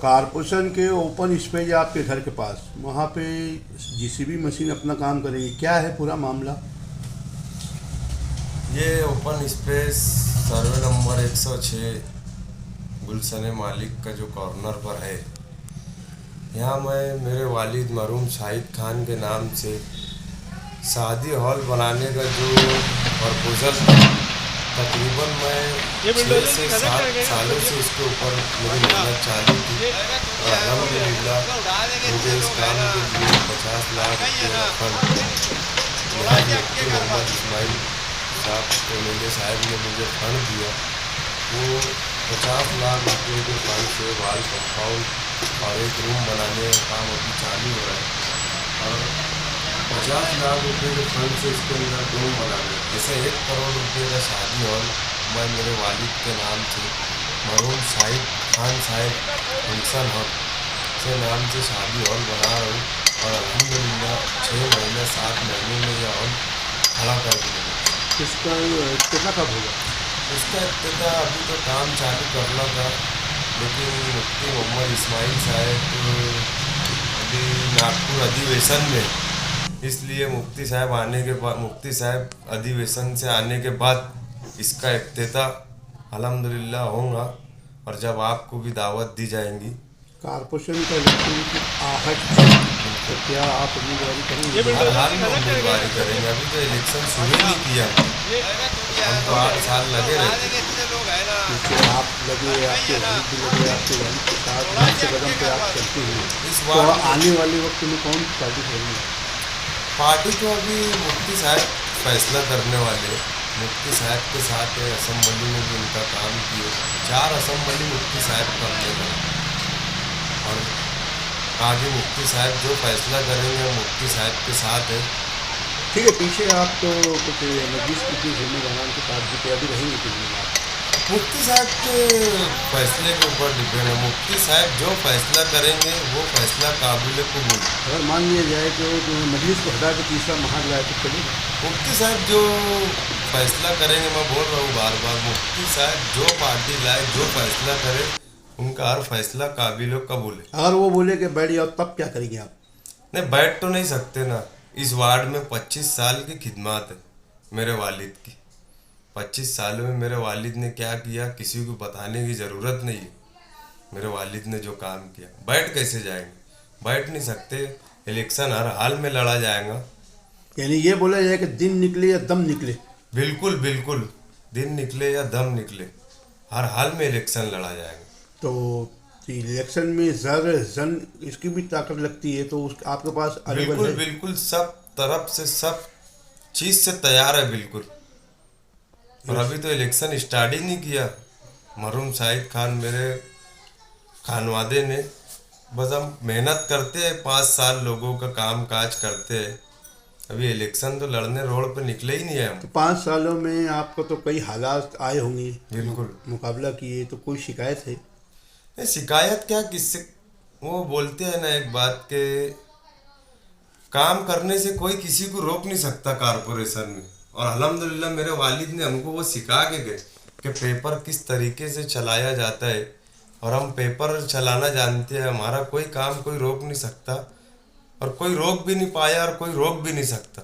Corporation के open space है आपके घर के पास, वहाँ पे जीसीबी मशीन अपना काम करेगी, क्या है पूरा मामला? ये ओपन स्पेस सर्वे नंबर 106 गुलशन मालिक का जो कॉर्नर पर है, यहाँ मैं मेरे वालिद मरहूम शाहिद खान के नाम से शादी हॉल बनाने का जो प्रपोजल था, तकरीबन मैं 6 से 7 सालों से इसके ऊपर मेरी मेहनत चालू थी और अल्हम्दुलिल्लाह मुझे इस काम के लिए 50 लाख रुपये का फंड जनाब मुफ्ती मोहम्मद इस्माइल साहब एमएलए साहब ने मुझे फंड दिया। वो 50 लाख रुपये के फंड से वाल कंपाउंड और एक रूम बनाने का काम अभी चालू हो रहा है और 50 लाख रुपये के फंड से इसके अंदर रूम बनाने, जैसे 1 करोड़ रुपये का शादी हॉल मैं मेरे वालिद के नाम से मरहूम शाहिद खान साहब फंक्शन हॉल से नाम से शादी हॉल बना रहा हूँ और अल्हम्दुलिल्लाह 6 महीने 7 महीने में यह हॉल खड़ा कर दिया। इसका कितना कब होगा? इसका इब्तिदा अभी तो काम चालू करना था, लेकिन मुफ्ती मोहम्मद इस्माइल साहब अभी नागपुर अधिवेशन में, इसलिए मुफ्ती साहब आने के बाद, मुफ्ती साहब अधिवेशन से आने के बाद इसका इब्तिदा अल्हम्दुलिल्लाह होगा और जब आपको भी दावत दी जाएंगी। कारपोरेशन का इलेक्शन की आहट है, तो क्या आप उम्मीदवारी करेंगे? हर हाल में उम्मीदवारी करेंगे, अभी तो इलेक्शन शुरू नहीं किया, हम तो 8 साल लगे रहे। क्योंकि आप लगे, आपके भाई भी लगे, आपके भाई के साथ उनके कदम पे आप चलते हैं, इस तो बार आने वाले वक्त में कौन सी पार्टी करेंगे? पार्टी तो अभी मुफ्ती साहब फैसला करने वाले, मुफ्ती साहब के साथ असम्बली में भी उनका काम किए, 4 असम्बली मुफ्ती साहब करते हैं और आगे मुफ्ती साहब जो फैसला करेंगे मुफ्ती साहब के साथ है। ठीक है, पीछे आप तो कुछ मजलिस की जिम्मेदारान के साथ भी तो अभी रहेंगे कुछ दिन आप। मुफ्ती साहब के फैसले के ऊपर डिपेंड है, मुफ्ती साहब जो फैसला करेंगे वो फैसला काबिल कबूल। अगर मान लिया जाए तो जो मजलिस को हटा के तीसरा महाज लाए तो चलेगा? मुफ्ती साहब जो फैसला करेंगे, मैं बोल रहा हूँ बार बार, मुफ्ती साहब जो पार्टी लाए जो फैसला करे उनका हर फैसला काबिल कबूल है। अगर वो बोले कि बैठ जाओ तब क्या करेंगे आप? नहीं, बैठ तो नहीं सकते ना, इस वार्ड में 25 साल की खिदमत है मेरे वालिद की। 25 सालों में मेरे वालिद ने क्या किया किसी को बताने की ज़रूरत नहीं है। मेरे वालिद ने जो काम किया, बैठ कैसे जाएंगे? बैठ नहीं सकते, इलेक्शन हर हाल में लड़ा जाएगा। यानी ये बोला जाए कि दिन निकले या दम निकले? बिल्कुल बिल्कुल, दिन निकले या दम निकले, हर हाल में इलेक्शन लड़ा जाएगा। तो इलेक्शन में ज़र जन इसकी भी ताकत लगती है, तो उस आपके पास अवेलेबल बिल्कुल है? बिल्कुल, सब तरफ से सब चीज़ से तैयार है बिल्कुल। और अभी तो इलेक्शन स्टार्ट ही नहीं किया, मरहूम शाहिद खान मेरे खानवादे ने, बस हम मेहनत करते हैं, 5 साल लोगों का काम काज करते हैं, अभी इलेक्शन तो लड़ने रोड पे निकले ही नहीं है हम। तो 5 सालों में आपको तो कई हालात आए होंगे, बिल्कुल। मुकाबला किए, तो कोई शिकायत है? नहीं, शिकायत क्या, किससे? वो बोलते हैं ना एक बात के, काम करने से कोई किसी को रोक नहीं सकता कारपोरेशन में। और अल्हम्दुलिल्लाह मेरे वालिद ने हमको वो सिखा के गए कि पेपर किस तरीके से चलाया जाता है और हम पेपर चलाना जानते हैं, हमारा कोई काम कोई रोक नहीं सकता और कोई रोक भी नहीं पाया और कोई रोक भी नहीं सकता।